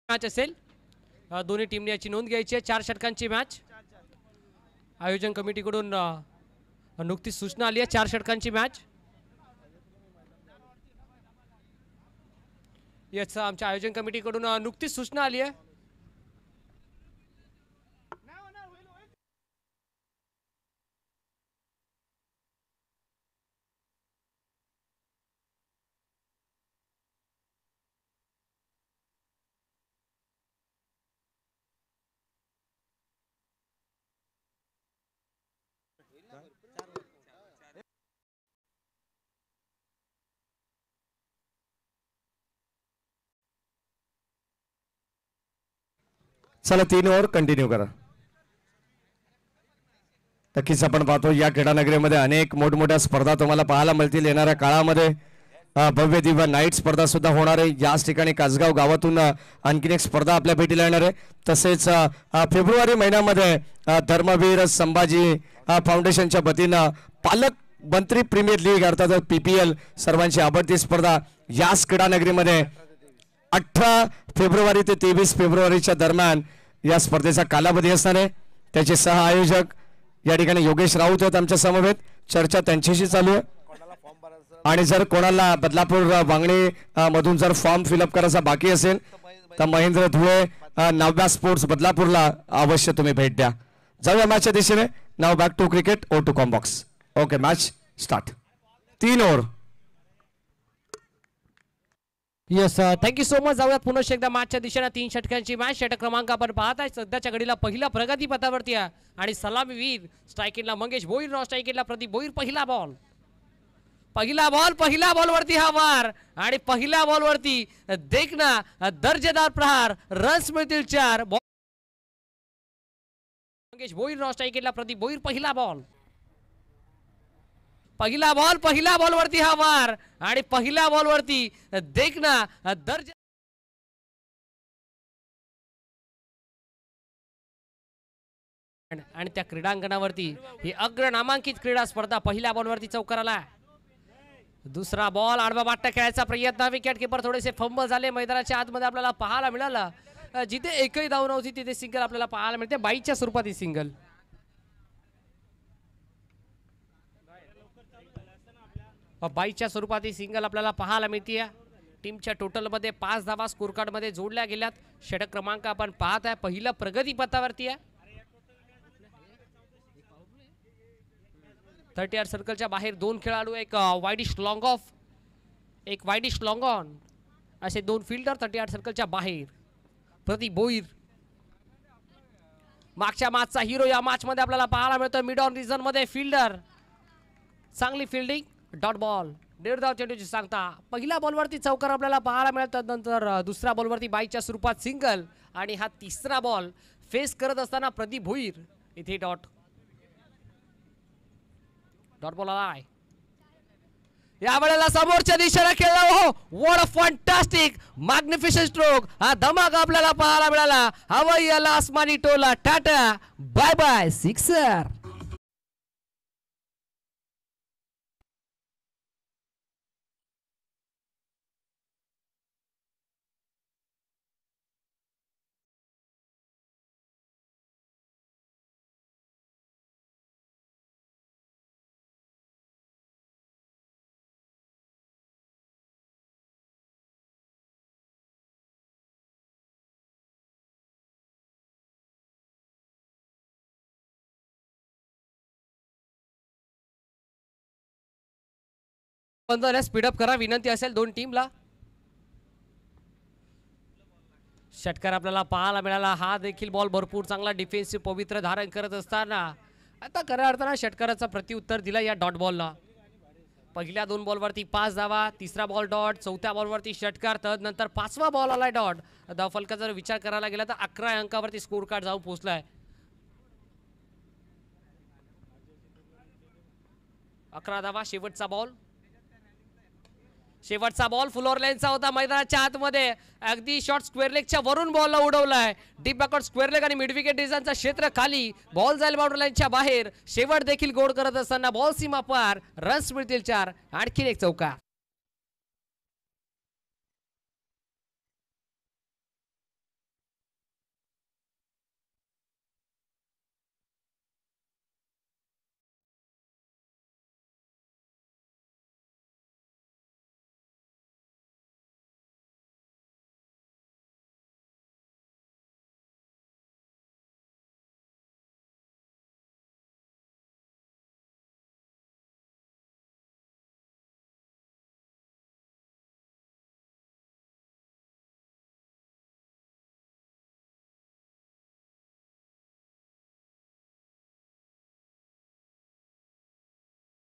Match असेल, दोन्ही टीमने याची नोंद घ्यायची आहे. 4 षटकांची मॅच आयोजन कमिटीकडून नुकतीच सूचना आली आहे. 4 षटकांची मॅच. याच आमच्या आयोजन कमिटीकडून नुकतीच सूचना आली आहे. चला 3 ओव्हर कंटिन्यू करा. नक्कीच आपण पाहतो या क्रीडानगरीमध्ये अनेक मोठमोठ्या स्पर्धा तुम्हाला पाहायला मिळतील. येणाऱ्या काळामध्ये भव्य दिव्य नाईट स्पर्धा सुद्धा होणार आहे. याच ठिकाणी कासगाव गावातून आणखीन एक स्पर्धा आपल्या भेटीला येणार आहे. तसेच फेब्रुवारी महिन्यामध्ये धर्मवीर संभाजी फाउंडेशनच्या वतीनं पालक मंत्री प्रीमियर लीग अर्थात PPL सर्वांची आवडती स्पर्धा याच क्रीडानगरीमध्ये 18 फेब्रुवारी ते 23 फेब्रुवारीच्या दरम्यान या स्पर्धेचा कालावधी असणार आहे. त्याचे सह आयोजक या ठिकाणी योगेश राऊत आहेत आमच्या समवेत. चर्चा त्यांच्याशी चालू आहे. आणि जर कोणाला बदलापूर वांगणी मधून जर फॉर्म फिलअप करायचा बाकी असेल तर महेंद्र धुळे नव्या स्पोर्ट्स बदलापूरला अवश्य तुम्ही भेट द्या. जाऊया मॅचच्या दिशेने. नाव बॅक टू क्रिकेट ओ टू कॉम्बॉक्स. Okay, match start. 3 over. Yes, thank you so much. जाऊयात पुन्हा एकदा मॅचच्या दिशेने. 3 षटकांची मॅच. षटक क्रमांक आपण पाहत आहे सध्याच्या घडीला पहिला प्रगती पथावरती आहे आणि सलामीवीर स्ट्रायकिंगला मंगेश भोईर, नॉन स्ट्रायकिंगला प्रदीप भोईर. पहिला बॉल वरती हा वार आणि पहिल्या बॉल वरती देखना दर्जेदार प्रहार. रन्स मिळतील 4. मंगेश भोईर, नॉन स्ट्रायकिंगला प्रदीप भोईर. पहिला बॉल वरती हा वार आणि पहिल्या बॉल वरती देखना दर्जा. आणि त्या क्रीडांगणावरती ही अग्र नामांकित क्रीडा स्पर्धा पहिल्या बॉल वरती चौकाराला. दुसरा बॉल आडवा बाट्या खेळायचा प्रयत्न. विकेट किपर थोडेसे फंबल झाले. मैदानाच्या आतमध्ये आपल्याला पाहायला मिळालं. जिथे एकही धाव नव्हती तिथे सिंगल आपल्याला पाहायला मिळते. बाईच्या स्वरूपात ही सिंगल. बाईच्या स्वरूपात ही सिंगल आपल्याला पाहायला मिळते. टीमच्या टोटलमध्ये 5 धावा स्कोर कार्ड मध्ये जोडल्या गेल्यात. षटक क्रमांक आपण पाहत आहे पहिला प्रगती पथावरती आहे. 30 यार्ड सर्कलच्या बाहेर 2 खेळाडू, एक वाईडिश लॉंग ऑफ, एक वाईडिश लॉंग ऑन, असे 2 फिल्डर 30 यार्ड सर्कलच्या बाहेर. प्रदीप भोईर मागच्या मॅचचा हिरो या मॅच मध्ये आपल्याला पाहायला मिळतो. मिड ऑन रिजन मध्ये फिल्डर, चांगली फिल्डिंग. डॉट बॉल, 1.5 धाव चेंडूची सांगता. पहिल्या बॉलवरती चौकार आपल्याला पाहायला मिळतात. नंतर दुसऱ्या बॉलवरती बाईच्या स्वरूपात सिंगल आणि हा तिसरा बॉल फेस करत असताना प्रदीप भोईर इथे डॉट बॉल आलाय. या वेळेला समोरच्या दिशेला खेळला. हो, what a fantastic magnificent stroke. हा धमाका आपल्याला पाहायला मिळाला. हवाई आला आसमानी टोला. Tata bye bye sixer. Speed up करा विनंती असेल 2 टीमला. षटकार आपल्याला पाहायला मिळाला. हा देखील बॉल भरपूर चांगला डिफेन्सिव्ह पवित्र धारण करत असताना आता खऱ्या अर्थानं षटकाराचा प्रत्युत्तर दिला या डॉट बॉलला. पहिल्या 2 बॉलवरती 5 धावा, तिसरा बॉल डॉट, चौथ्या बॉलवरती षटकार, तदनंतर 5वा बॉल आलाय डॉट. धावफलका जर विचार करायला गेला तर 11 अंकावरती स्कोर कार्ड जाऊन पोहोचलाय. 11 धावा. शेवटचा बॉल फुलोर लेनचा होता. मैदानाच्या आतमध्ये अगदी शॉर्ट स्क्वेअर लेगच्या वरून बॉलला उडवलाय. डीप बॅकवर्ड स्क्वेअर लेग आणि मिड विकेट डिझाईनचा क्षेत्र खाली. बॉल जाईल बाउंड्री लाईनच्या बाहेर. शेवट देखील गोड करत असताना बॉल सीमा पार. रन्स मिळतील 4. आणखी एक चौकार.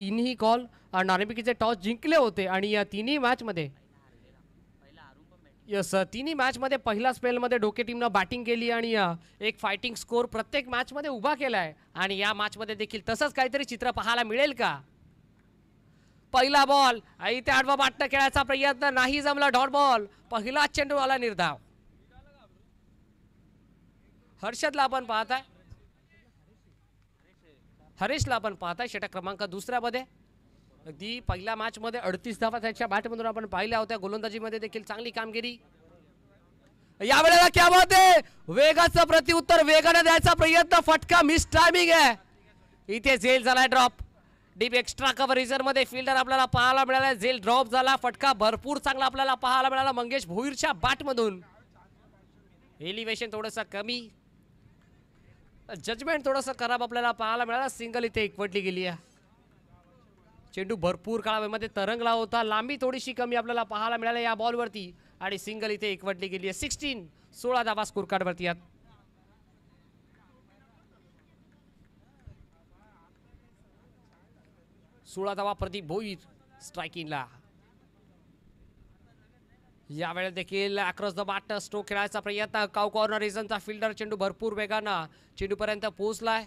तिन्ही कॉल नाणेफेकीचे टॉस जिंकले होते आणि या तिन्ही मॅचमध्ये यस तिन्ही मॅचमध्ये पहिल्या स्पेलमध्ये डोके टीमनं बॅटिंग केली आणि एक फायटिंग स्कोर प्रत्येक मॅचमध्ये उभा केला आहे आणि या मॅचमध्ये देखील तसंच काहीतरी चित्र पाहायला मिळेल का? पहिला बॉल इथे आडवा बाटणं खेळायचा प्रयत्न नाही जमला, डॉट बॉल. पहिला चेंडू आला निर्धाव. हर्षदला आपण पाहताय, हरीशला आपण पाहताय षटक क्रमांक दुसऱ्यामध्ये. अगदी पहिल्या मॅच मध्ये 38 धावा त्याच्या बॅटमधून आपण पाहिल्या होत्या. गोलंदाजीमध्ये देखील चांगली कामगिरी. यावेळेला क्या बात आहे, वेगाचं प्रत्युत्तर वेगाने द्यायचा प्रयत्न, फटका मिस टायमिंग आहे. इथे झेल झालाय ड्रॉप. डीप एक्स्ट्रा कव्हरेजर मध्ये फिल्डर आपल्याला पाहायला मिळाला. झेल ड्रॉप झाला, फटका भरपूर चांगला आपल्याला पाहायला मिळाला मंगेश भोईरच्या बॅटमधून. एलिव्हेशन थोडंसं कमी, जजमेंट थोडंसं खराब आपल्याला पाहायला मिळाला. सिंगल इथे एकवटली गेली आहे. चेंडू भरपूर काळामध्ये तरंगला होता, लांबी थोडीशी कमी आपल्याला पाहायला मिळाली या बॉलवरती आणि सिंगल इथे एकवटली गेली आहे. 16 धावा स्कोर कार्ड वरती आहेत. सोळा धावा प्रदीप भोईर स्ट्रायकिंगला. यावेळेस देखील अक्रॉस द बॅट स्ट्रोक खेळायचा प्रयत्न. काउ कॉर्नर रिझनचा फिल्डर चेंडू भरपूर वेगानं चेंडूपर्यंत पोहोचलाय.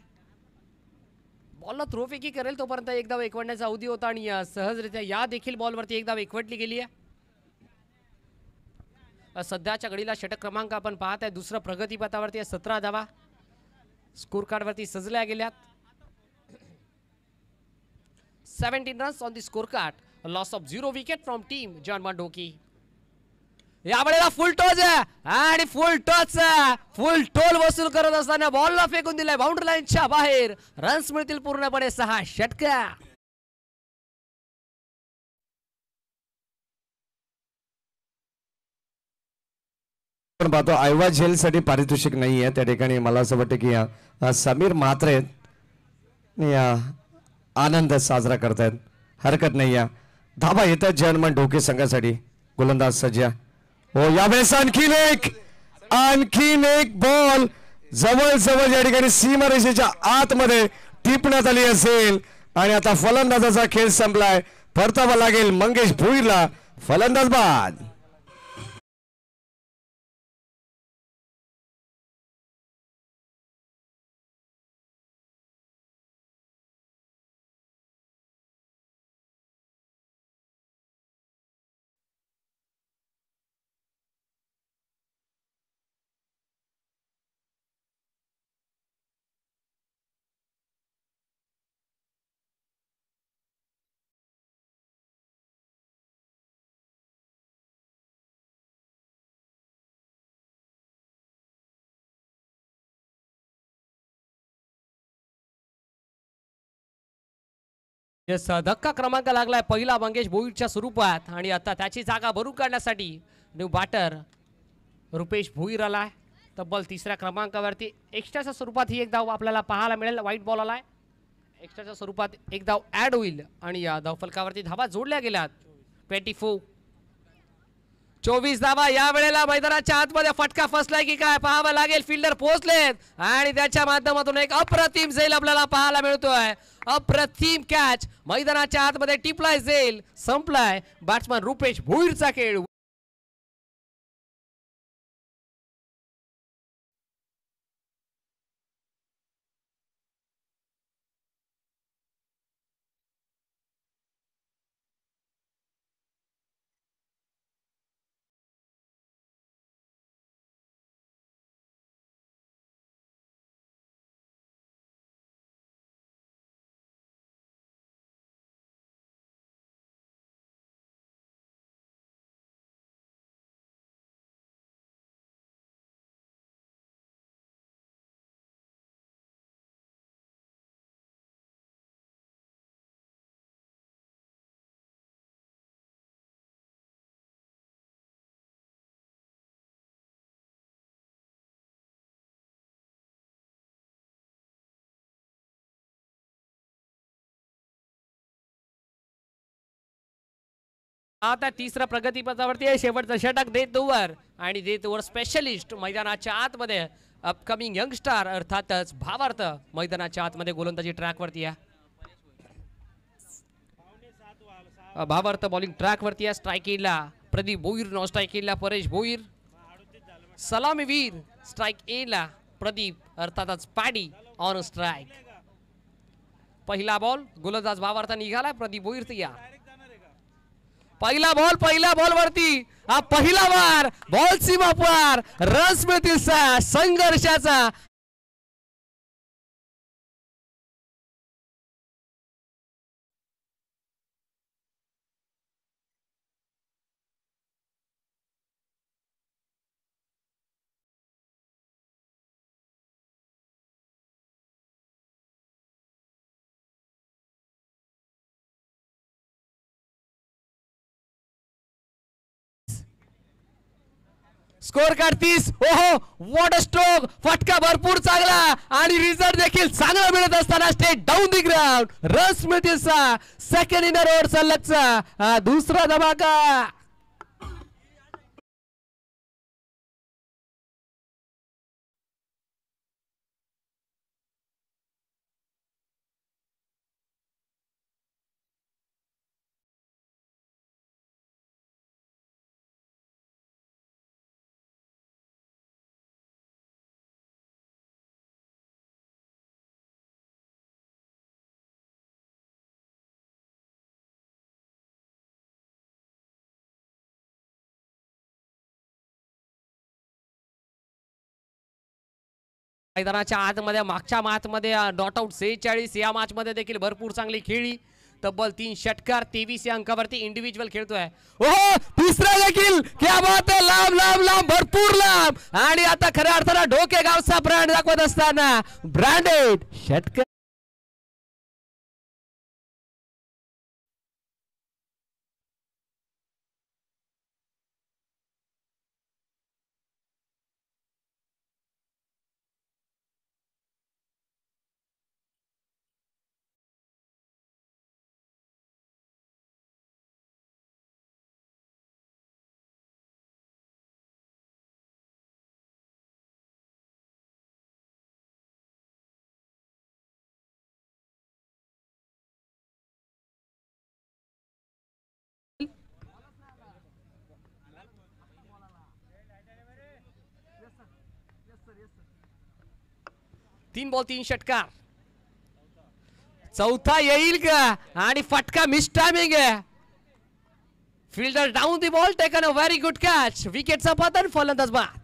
बॉलला थ्रो फेकी करेल तोपर्यंत एक धाव एकवटण्याचा अवधी होता आणि सहजरित्या या देखील बॉलवरती एक धाव एकवटली गेली आहे. सध्याच्या घडीला षटक क्रमांक आपण पाहत आहे दुसरं प्रगतीपथावरती 17 धावा स्कोर कार्ड वरती सजल्या गेल्यात. 17 runs on the score card. Loss of 0 wicket from team John डोकी. यावेळेला फुल टॉस आहे आणि फुल टॉस फुल टोल वसूल करत असताना बॉलला फेकून दिलाय बाउंड्री लाईनच्या बाहेर. रन्स मिळतील पूर्णपणे 6 षटका. आपण पाहतो आयवा झेल साठी पारितोषिक नाहीये त्या ठिकाणी. मला असं वाटतं की समीर म्हात्रे आनंद साजरा करतायत, हरकत नाही. या धाबा येतात जर्मन डोके संघासाठी. गोलंदाज सज्जा. हो यावेळेस आणखीन एक बॉल जवळ या ठिकाणी सीमारेषेच्या आतमध्ये टिपण्यात आली असेल आणि आता फलंदाजाचा खेळ संपलाय. परतावा लागेल मंगेश भोईरला. फलंदाज बाद. यस धक्का क्रमांक लागलाय पहिला मंगेश भोईरच्या स्वरूपात आणि आता त्याची जागा भरून काढण्यासाठी न्यू बॅटर रुपेश भोईर आलाय. तब्बल तिसऱ्या क्रमांकावरती एक्स्ट्राच्या स्वरूपात ही एक धाव आपल्याला पाहायला मिळेल. व्हाईट बॉल आलाय, एक्स्ट्राच्या स्वरूपात एक धाव ऍड होईल आणि या धावफलकावरती धावा जोडल्या गेल्यात. 24 धावा. या वेळेला मैदानाच्या आतमध्ये फटका फसलाय की काय पाहावं लागेल. फिल्डर पोहोचलेत आणि त्याच्या माध्यमातून एक अप्रतिम झेल आपल्याला पाहायला मिळतोय. अप्रतिम कॅच मैदानाच्या आतमध्ये टिपलाय, झेल संपलाय. बॅट्समन रुपेश भोईरचा खेळ. आता तिसरा प्रगतीपथावरती आहे. शेवटचा षटक देत ओव्हर आणि देत ओव्हर स्पेशलिस्ट मैदानाच्या आतमध्ये अपकमिंग यंगस्टार अर्थातच भावार्थ मैदानाच्या आतमध्ये गोलंदाजी ट्रॅकवरती आहे. भावार्थ बॉलिंग ट्रॅक वरती आहे. स्ट्राईक एला प्रदीप भोईर, नॉन स्ट्राईक एला परेश भोईर. सलामीवीर स्ट्राईक एला प्रदीप अर्थातच पॅडी ऑन स्ट्राईक. पहिला बॉल गोलंदाज भावार्थ निघाला. प्रदीप भोईर तयार. पहिला बॉल वरती हा पहिला वार, बॉल सीमा पार, रन्स मिळतील संघर्षाचा. Score card 30. ओहो व्हॉट अ स्ट्रोक. फटका भरपूर चांगला आणि रिझल्ट देखील चांगला मिळत असताना state down the ground. Runs मिळतील सेकंड इनर ओव्हर सलगचा दुसरा धमाका. मैदानाच्या आतमध्ये मागच्या मॅच मध्ये नॉट आउट 46. या मॅच मध्ये देखील भरपूर चांगली खेळली. तब्बल 3 षटकार 23 या अंकावरती इंडिव्हिज्युअल खेळतोय. ओहो तिसरा देखील क्या बात आहे. लांब लांब लांब भरपूर लांब आणि आता खऱ्या अर्थानं ढोके गावचा ब्रँड दाखवत असताना ब्रँडेड षटकार. तीन बॉल 3 षटकार. चौथा येईल का आणि फटका मिस टायमिंग आहे. Fielder down the ball, taken a very good catch. विकेटचा पतन, फलंदाज बाद.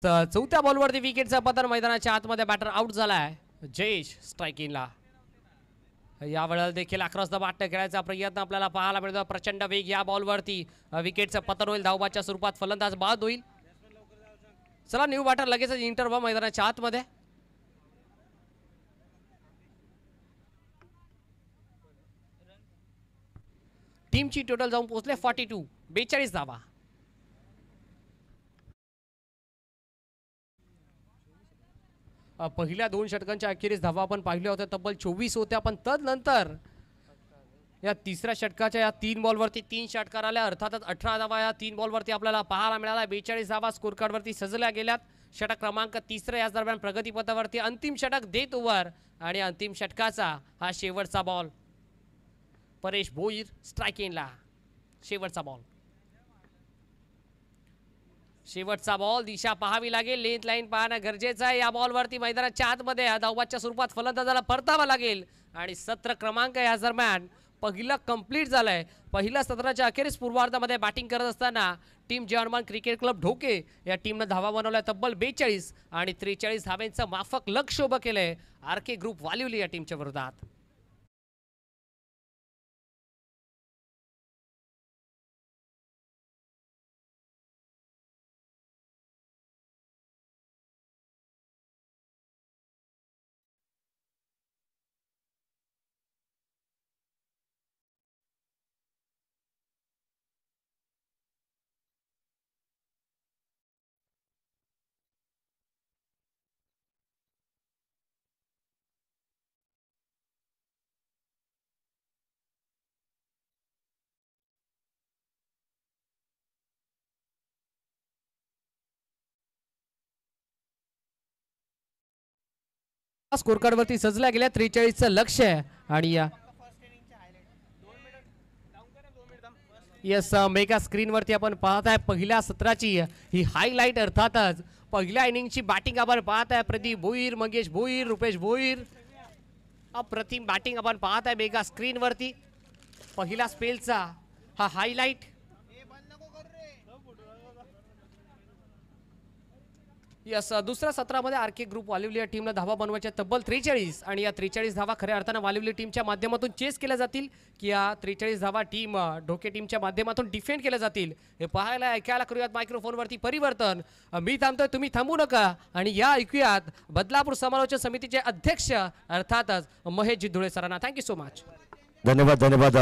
चौथ्या बॉलवरती विकेटचा पतन. मैदानाच्या आतमध्ये बॅटर आउट झालाय. जयेश स्ट्राईक इनला. या वेळेला देखील अक्रॉस द बॅट खेळायचा प्रयत्न आपल्याला पाहायला मिळतो. प्रचंड वेग या बॉलवरती. विकेटचं पतन होईल धावबाच्या स्वरूपात. फलंदाज बाद होईल. चला न्यू बॅटर लगेच इंटरव्ह्यू मैदानाच्या आतमध्ये. टीमची टोटल जाऊन पोहोचले 42. 42 धावा. पहिल्या 2 षटकांच्या अखेरीस धावा आपण पाहिल्या होत्या तब्बल 24 होत्या. पण तदनंतर या तिसऱ्या षटकाच्या या 3 बॉलवरती 3 षटकार आल्या. अर्थातच 18 धावा या 3 बॉलवरती आपल्याला पाहायला मिळाला. 42 धावा स्कोर कार्डवरती सजल्या गेल्यात. षटक क्रमांक 3 याच दरम्यान प्रगतीपथावरती. अंतिम षटक देत ओव्हर आणि अंतिम षटकाचा हा शेवटचा बॉल. परेश भोईर स्ट्राईक इनला. शेवटचा बॉल. शेवटचा बॉल. दिशा पाहावी लागेल. लेंथ लाईन पाहणं गरजेचं आहे. या बॉलवरती मैदानाच्या आतमध्ये धावबाच्या स्वरूपात फलंदाजाला परतावा लागेल आणि सत्र क्रमांक या दरम्यान पहिला कंप्लीट झालाय. पहिल्या सत्राच्या अखेरीस पूर्वार्धामध्ये बॅटिंग करत असताना टीम जय हनुमान क्रिकेट क्लब ढोके या टीमनं धावा बनवल्या तब्बल 42 आणि 43 धाव्यांचं माफक लक्ष्य उभं केलंय आर के ग्रुप वालिवली या टीमच्या विरोधात. स्कोर कार्ड वरती सजल्या गेल्या 43चं लक्ष्य आहे आणि या येस मेगा स्क्रीन वरती आपण पाहत आहे पहिल्या सत्राची ही हायलाइट. अर्थातच पहिल्या इनिंगची बॅटिंग आपण पाहत आहे. प्रदीप भोईर, मंगेश भोईर, रुपेश भोईर, अप्रतिम बॅटिंग आपण पाहत आहे मेगा स्क्रीन वरती. पहिल्या स्पेलचा हा हायलाइट. यस दुसऱ्या सत्रामध्ये आर के ग्रुप वालिवली या टीमनं धावा बनवायच्या तब्बल 43 आणि या 43 धावा खऱ्या अर्थानं वालिवली टीमच्या माध्यमातून चेस केल्या जातील की या 43 धावा टीम ढोके टीमच्या माध्यमातून डिफेंड केल्या जातील हे पाहायला ऐकायला करूयात मायक्रोफोनवरती परिवर्तन. मी थांबतोय, तुम्ही थांबू नका आणि या ऐकूयात बदलापूर समालोचन समितीचे अध्यक्ष अर्थातच महेश जिद्धुळे सरांना. Thank you so much. धन्यवाद धन्यवाद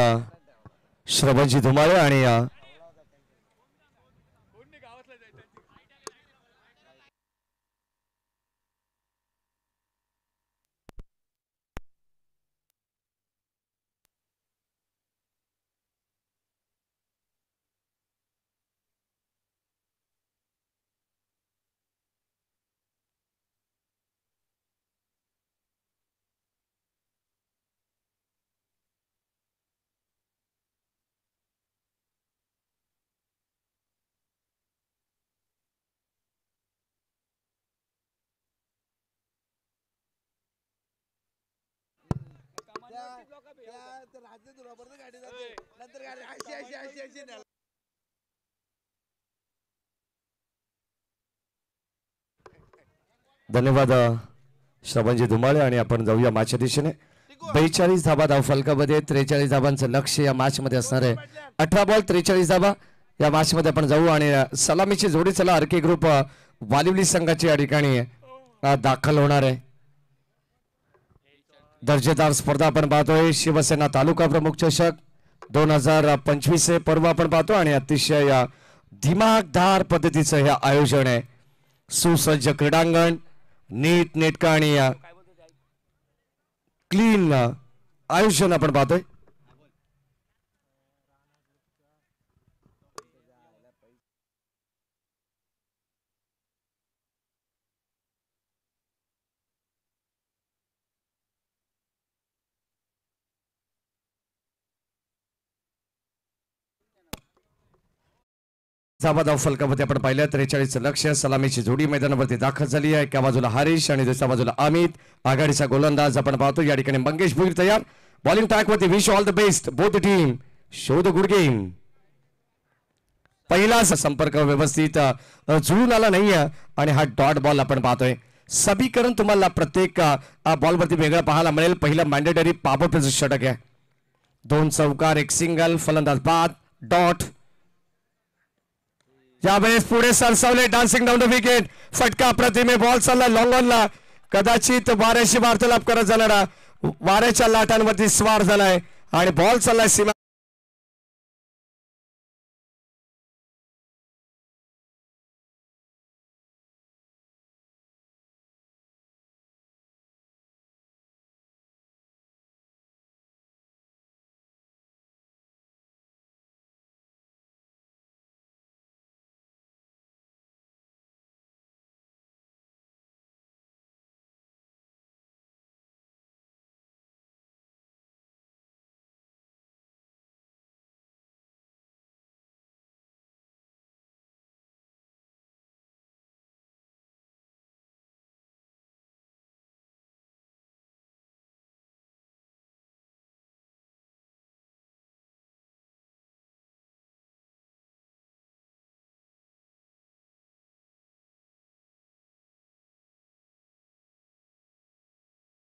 श्रवणजी धुमाळे. आणि धन्यवाद श्रवणजी धुमाळे. आणि आपण जाऊया मॅचच्या दिशेने. 42 धाबा धावफलकामध्ये 43 धाबांचं लक्ष या मॅच मध्ये असणार आहे. 18 बॉल 43 धाबा या मॅच मध्ये आपण जाऊ आणि सलामीची जोडी चला आर के ग्रुप वालिवली संघाची या ठिकाणी दाखल होणार आहे. दर्जेदार स्पर्धा आपण पाहतोय. शिवसेना तालुका प्रमुख चषक 2025 हे पर्व आपण पाहतो आणि अतिशय दिमागदार पद्धतीचं हे आयोजन आहे. सुसज्ज क्रीडांगण, नीट नेटका आणि क्लीन आयोजन आपण पाहतोय. धाव फलकामध्ये आपण पाहिलं 43 लक्ष. सलामीची जोडी मैदानावरती दाखल झाली आहे. एका बाजूला हरीश आणि दुसऱ्या बाजूला अमित. आघाडीचा गोलंदाज आपण पाहतो या ठिकाणी मंगेश भोईर तयार. बॉलिंग ट्रॅक वरती. Wish all the best both team. Show the good game. पहिला संपर्क व्यवस्थित जुळून आला नाहीये आणि हा डॉट बॉल आपण पाहतोय. समीकरण तुम्हाला प्रत्येक बॉल वरती वेगळं पाहायला मिळेल. पहिलं मॅन्डेटरी पॉवर षटक आहे. 2 चौकार 1 सिंगल. फलंदाज बाद डॉट. यावेळेस पुढे सरसावले डान्सिंग डाऊन द विकेट. फटका प्रतिमे. बॉल चालला लॉंग ऑनला. कदाचित वाऱ्याशी वार्तालाप करत जाणारा वाऱ्याच्या लाटांवरती स्वार झालाय आणि बॉल चाललाय सीमा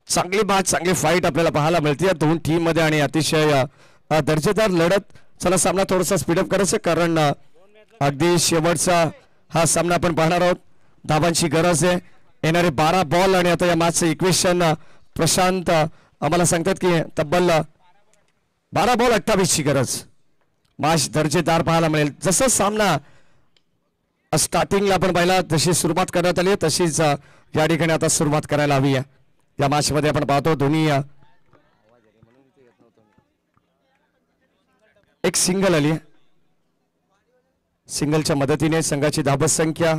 चांगली मॅच चांगली फाईट आपल्याला पाहायला मिळते या दोन टीम मध्ये आणि अतिशय दर्जेदार लढत. चला सामना थोडासा स्पीडअप करायचं कारण अगदी शेवटचा हा सामना आपण पाहणार आहोत. धाबांची गरज आहे. येणारे 12 बॉल आणि आता या मॅचचं इक्वेशन प्रशांत आम्हाला सांगतात की तब्बल 12 बॉल 28 ची गरज. मॅच दर्जेदार पाहायला मिळेल. जसं सामना स्टार्टिंगला आपण पाहिला जशी सुरुवात करण्यात आली तशीच या ठिकाणी आता सुरुवात करायला हवी आहे. या मॅच मध्ये आपण पाहतो दोन्ही एक सिंगल आली. सिंगलच्या मदतीने संघाची धाबस संख्या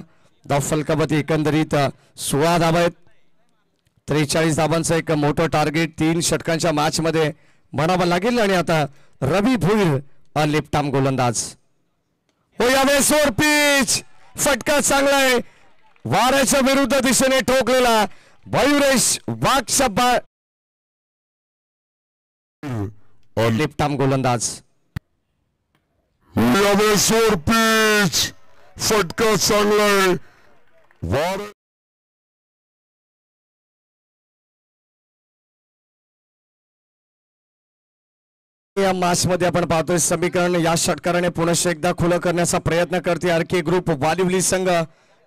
धाव फलकावरती एकंदरीत 16 धाबा आहेत. 43 धाबांचं एक मोठं टार्गेट 3 षटकांच्या मॅच मध्ये म्हणावं लागेल. आणि आता रवी भोईर लेफ्ट आर्म गोलंदाज हो. यावेळेस वर पिच फटका चांगला आहे. वाऱ्याच्या विरुद्ध दिशेने ठोकलेला मयुरेश वाघच्या लेफ्ट आर्म गोलंदाज. यावेळेस वर पिच फटका चांगला आहे. वार या मॅच मध्ये आपण पाहतोय समीकरण या षटकाराने पुनश्च एकदा खुलं करण्याचा प्रयत्न करते आरके ग्रुप वालिवली संघ.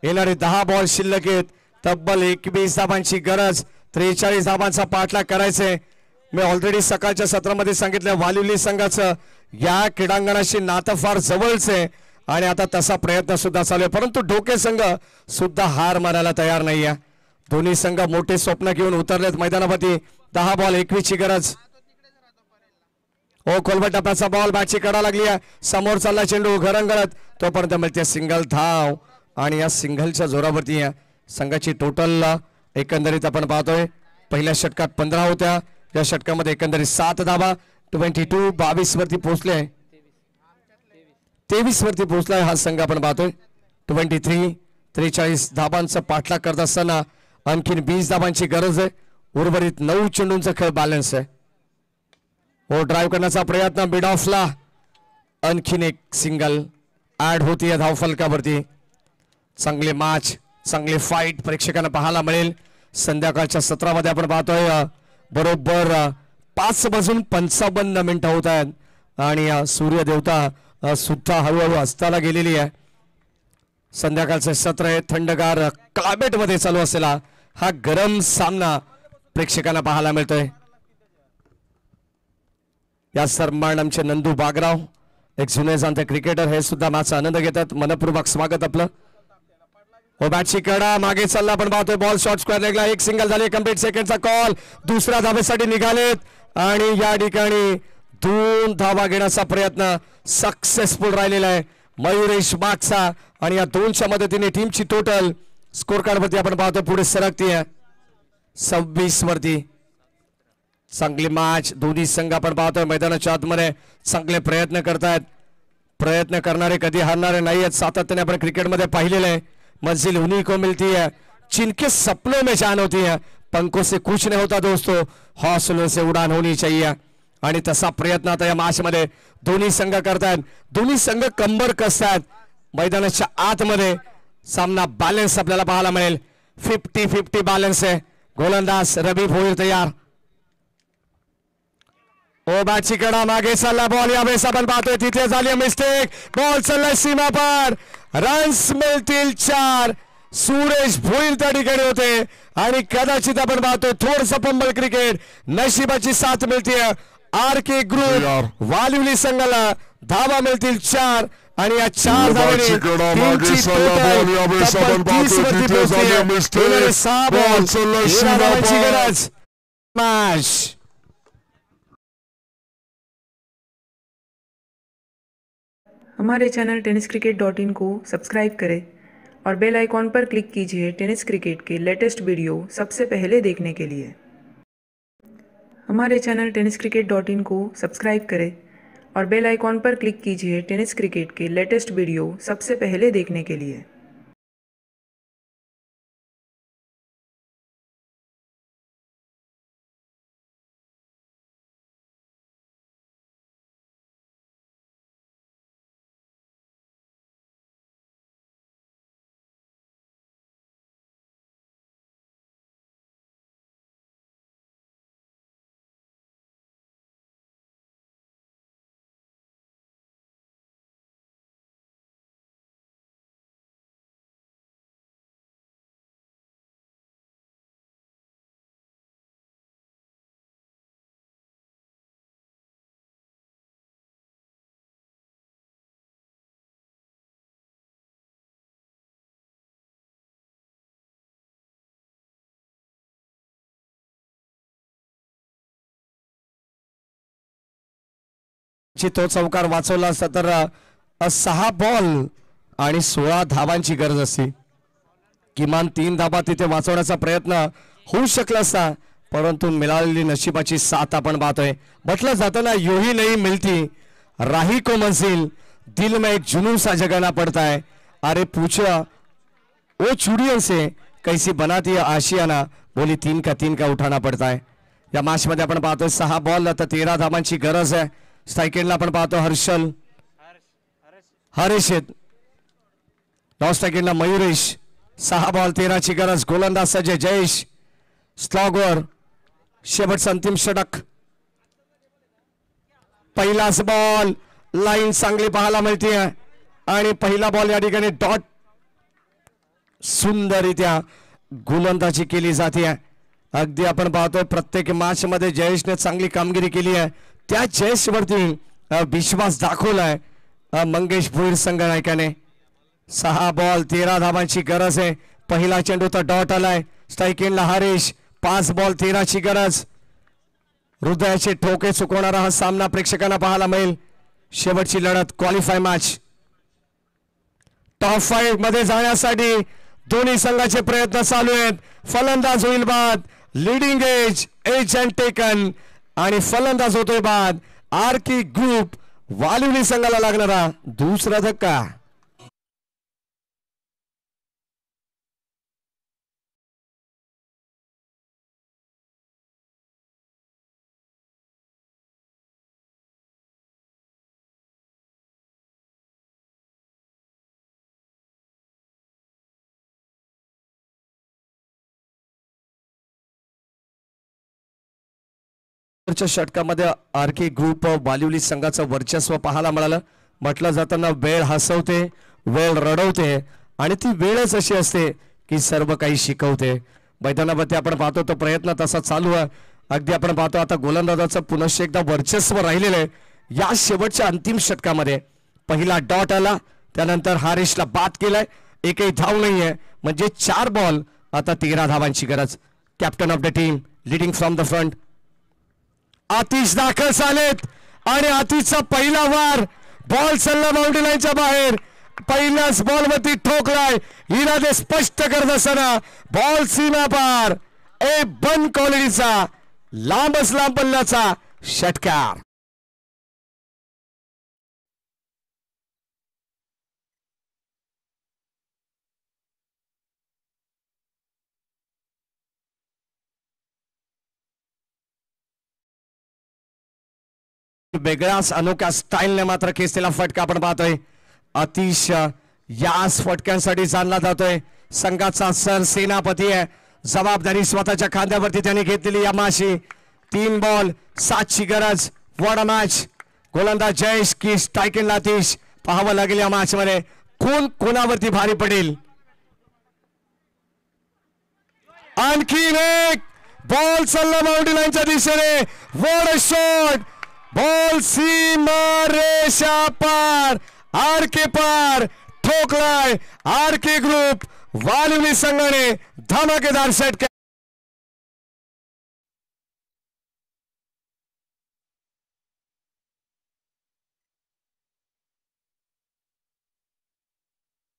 येणारे 10 बॉल शिल्लक आहेत. तब्बल 21 धाबांची गरज. 43 धाबांचा पाठलाग करायचे. मी ऑलरेडी सकाळच्या सत्रामध्ये सांगितलं वालिवली संघाचं या क्रीडांगणाशी नातं फार जवळच आहे आणि आता तसा प्रयत्न सुद्धा चालू आहे. परंतु ढोके संघ सुद्धा हार मानायला तयार नाहीये. दोन्ही संघ मोठे स्वप्न घेऊन उतरलेत मैदानावरती. 10 बॉल 21 ची गरज. ओ कोलबट टप्प्याचा बॉल बॅटची कडा लागली आहे. समोर चालला चेंडू घरंगळत तोपर्यंत मिळते सिंगल धाव. आणि या सिंगलच्या जोरावरती संघाची टोटल एकंदरीत आपण पाहतोय पहिल्या षटकात 15 होत्या. या षटकामध्ये एकंदरीत 7 धाबा. 22 वरती पोहोचले. 23 वरती पोहोचलाय हा संघ आपण पाहतोय. 43 धाबांचा पाठलाग करत असताना आणखीन 20 धाबांची गरज आहे. उर्वरित 9 चेंडूंचा खेळ बॅलन्स आहे. हो ड्राईव्ह करण्याचा प्रयत्न मिड ऑफला. आणखीन एक सिंगल ऍड होती या धाव फलकावरती. चांगले मॅच चांगले फाईट प्रेक्षकांना पाहायला मिळेल. संध्याकाळच्या सत्रामध्ये आपण पाहतोय बरोबर 5:55 होत आहेत आणि सूर्य देवता सुद्धा हळूहळू अस्ताला गेलेली आहे. संध्याकाळचं सत्र आहे. थंडगार क्लायमेट मध्ये चालू असलेला हा गरम सामना प्रेक्षकांना पाहायला मिळतोय. या सन्मान आमचे नंदू बागराव एक जुने जाणते क्रिकेटर हे सुद्धा मॅचचा आनंद घेतात. मनपूर्वक स्वागत आपलं. ओ बॅटची कडा मागे चालला आपण पाहतोय. बॉल शॉर्ट स्क्वेअर लेगला. एक सिंगल झाली. कंप्लीट सेकंडचा कॉल. दुसऱ्या धावेसाठी निघालेत आणि या ठिकाणी 2 धावा घेण्याचा प्रयत्न सक्सेसफुल राहिलेला आहे मयुरेश वाघचा. आणि या 2च्या मदतीने टीमची टोटल स्कोर कार्ड वरती आपण पाहतोय पुढे सरकतीये 26 वरती. चांगली मॅच दोन्ही संघ आपण पाहतोय मैदानाच्या आतमध्ये चांगले प्रयत्न करतायत. प्रयत्न करणारे कधी हारणारे नाही आहेत. सातत्याने आपण क्रिकेटमध्ये पाहिलेलं आहे. मंजिल उन्हीं को मिलती है जिनके सपनों में जान होती है. पंखों से कुछ नहीं होता दोस्तों, हौसलों से उड़ान होनी चाहिए. आणि तसा प्रयत्न आता या मॅच मध्ये दोन्ही संघ करतायत. दोन्ही संघ कंबर कसतायत. मैदानाच्या आतमध्ये सामना बॅलन्स आपल्याला पाहायला मिळेल. 50-50 बॅलन्स आहे. गोलंदाज रवी भोईर तयार. ओ बॅटची कडा मागे चालला बॉल. यावेळेस आपण पाहतोय तिथे झाली मिस्टेक. बॉल चाललाय सीमा पार. रन्स मिळतील 4. सुरेश भोईर त्या ठिकाणी होते आणि कदाचित आपण पाहतोय थोडस पंबल क्रिकेट नशिबाची साथ मिळते. आरके ग्रुप वालिवली संघाला धावा मिळतील 4 आणि या 4 धावांनी टीमची टोटल 30 वरती पोहोचते. 6 बॉल 13 धावांची गरज. मॅच हमारे चैनल tenniscricket.in को सब्सक्राइब करें और बेल आइकॉन पर क्लिक कीजिए टेनिस क्रिकेट के लेटेस्ट वीडियो सबसे पहले देखने के लिए. हमारे चैनल tenniscricket.in को सब्सक्राइब करें और बेल आइकॉन पर क्लिक कीजिए टेनिस क्रिकेट के लेटेस्ट वीडियो सबसे पहले देखने के लिए. ची तो चौकार वाचवला असता तर 6 बॉल आणि 16 धावांची गरज असती. किमान 3 धाबा तिथे वाचवण्याचा प्रयत्न होऊ शकला असता, परंतु मिळालेली नशिबाची साथ आपण पाहतोय. म्हटलं जातं ना, यू ही नहीं मिलती राही को मंजिल, दिल में एक जुनून सा जगाना पड़ता है. अरे पूछा ओ चुड़ियों से कैसी बनाती है आशियाना, बोली 3 का 3 का उठाना पड़ता है. या मॅच मध्ये आपण पाहतोय 6 बॉल आता 13 धावांची गरज आहे. स्ट्राईक एंडला आपण पाहतो हरीश नॉन स्ट्राईक एंडला मयुरेश. 6 बॉल 13 ची गरज. गोलंदाज सज्ज जयेश स्लॉगवर शेवटचा अंतिम षटक. पहिलाच बॉल लाईन चांगली पाहायला मिळते आणि पहिला बॉल या ठिकाणी डॉट सुंदररित्या गोलंदाजी केली जाते. अगदी आपण पाहतोय प्रत्येक मॅच मध्ये जयेशने चांगली कामगिरी केली आहे. त्या जयेशवरती विश्वास दाखवलाय मंगेश भोईर संघनायकाने. 6 बॉल 13 धावांची गरज आहे. पहिला चेंडू तर डॉट आलाय. स्ट्राईक एंडला हरीश. 5 बॉल 13 ची गरज. हृदयाचे ठोके चुकवणारा हा सामना प्रेक्षकांना पाहायला मिळेल. शेवटची लढत क्वालिफाय मॅच. टॉप 5 मध्ये जाण्यासाठी दोन्ही संघाचे प्रयत्न चालू आहेत. फलंदाज होईल बाद. लीडिंग एज अँड टेकन आणि फलंदाज होतोय बाद. आरके ग्रुप वालिवली संघाला लागणारा दुसरा धक्का. षटकामध्ये आरके ग्रुप वालिवली संघाचं वर्चस्व पाहायला मिळालं. म्हटलं जाताना वेळ हसवते, वेळ रडवते आणि ती वेळच अशी असते की सर्व काही शिकवते. मैदानावरती आपण पाहतो तो प्रयत्न तसा चालू आहे. अगदी आपण पाहतो आता गोलंदाजाचं पुनश्च एकदा वर्चस्व राहिलेलं आहे. या शेवटच्या अंतिम षटकामध्ये पहिला डॉट आला, त्यानंतर हरीशला बाद केलाय. एकही धाव नाहीये, म्हणजे 4 बॉल आता 13 धावांची गरज. Captain of the team leading from the front Atish दाखल झालेत आणि आतिशचा पहिला वार. बॉल चालला बाउंड्री लाईनच्या बाहेर. पहिल्याच बॉल वरती ठोकलाय. इरादे स्पष्ट करत असताना बॉल सीमा पार. ए बन क्वालिटीचा लांबच लांब पल्ल्याचा षटकार. वेगळ्याच अनोख्या स्टाईलने मात्र केसलेला फटका आपण पाहतोय. आतिश याच फटक्यांसाठी जाणला जातोय. संघाचा सर सेनापती आहे. जबाबदारी स्वतःच्या खांद्यावरती त्यांनी घेतलेली या मॅचची. 3 बॉल 7 ची गरज. What a match. गोलंदाज जयेश की स्ट्राईक एंडला आतिश. पाहावं लागेल या मॅच मध्ये कोण कोणावरती भारी पडेल. आणखीन एक बॉल चालला बाउंड्री लाईनच्या दिशेने. What a shot. बॉल सीमा रेषा पार. आरके पार ठोकलाय. आरके ग्रुप वालिवली संघाने धमाकेदार षटकार.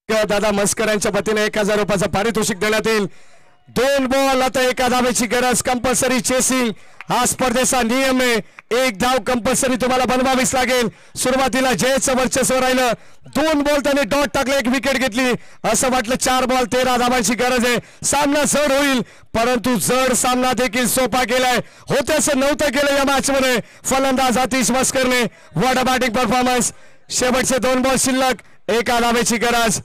दादा मस्करांच्या वतीने 1000 रुपयाचं पारितोषिक देण्यात येईल. 2 बॉल आता 1 धावेची गरज. कंपल्सरी चेसिंग हा स्पर्धेचा नियम आहे. 1 धाव कंपल्सरी तुम्हाला बनवावीच लागेल. सुरुवातीला जयचं वर्चस्व राहिलं. 2 बॉल त्याने डॉट टाकले, 1 विकेट घेतली. असं वाटलं 4 बॉल 13 धावांची गरज आहे. सामना जड होईल, परंतु जड सामना देखील सोपा केलाय. होते असं नव्हतं केलं या मॅच मध्ये. फलंदाज आतिश मस्करने व्हॉट अ बॅटिंग परफॉर्मन्स. शेवटचे 2 बॉल शिल्लक, 1 धावेची गरज.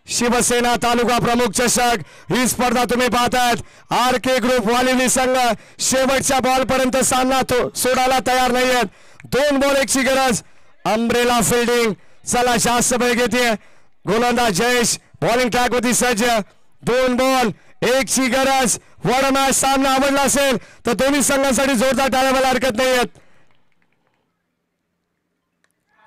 शिवसेना तालुका प्रमुख चषक ही स्पर्धा तुम्ही पाहतायत. आरके ग्रुप वालिवली संघ शेवटच्या बॉल पर्यंत सामना सोडायला तयार नाहीयेत. 2 बॉल 1 ची गरज. Umbrella fielding. चला जास्त वेळ घेते. गोलंदाज जयेश बॉलिंग ट्रॅक वरती सज्ज. 2 बॉल 1 ची गरज. What a match. सामना आवडला असेल तर दोन्ही संघांसाठी जोरदार टाळ्या व्हायला हरकत नाहीयेत.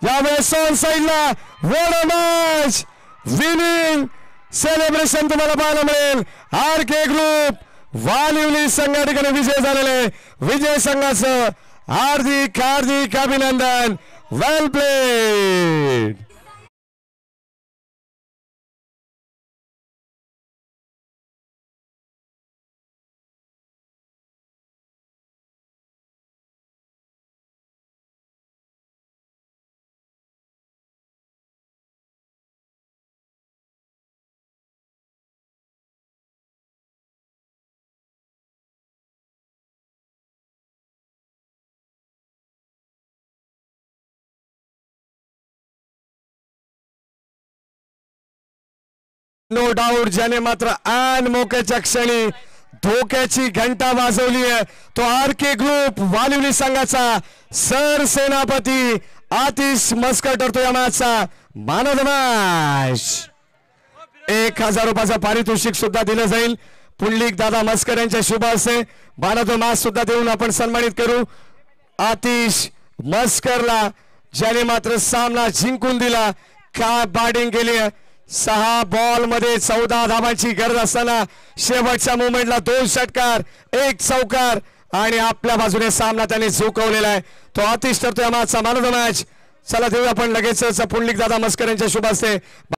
यावेळेस ऑन साइडला what a match. Winning celebration तुम्हाला पाहायला मिळेल. आरके ग्रुप वालिवली संघा ठिकाणी विजय झालेले. विजय संघाचं हार्दिक हार्दिक अभिनंदन. वेल प्लेड. नो डाऊट ज्याने मात्र आन मोक्याच्या क्षणी धोक्याची घंटा वाजवली आहे तो आर के ग्रुप वालिवली संघाचा सरसेनापती आतिश मस्कर ठरतो या मॅचचा मॅन ऑफ द मॅच. 1000 रुपयाचा पारितोषिक सुद्धा दिलं जाईल पुंडलिक दादा मस्कर यांच्या शुभ हस्ते. मॅन ऑफ द मॅच सुद्धा देऊन आपण सन्मानित करू आतिश मस्करला ज्याने मात्र सामना जिंकून दिला. काय बॅटिंग केली आहे. 6 बॉल मध्ये 14 धावांची गरज असताना शेवटच्या मोमेंटला 2 षटकार 1 चौकार आणि आपल्या बाजूने सामना त्याने झुकवलेला आहे. तो आतिश ठरतो या मॅचचा मॅन ऑफ द मॅच. चला देऊ आपण लगेचच पुंडलिक दादा मस्कर यांच्या शुभ हस्ते.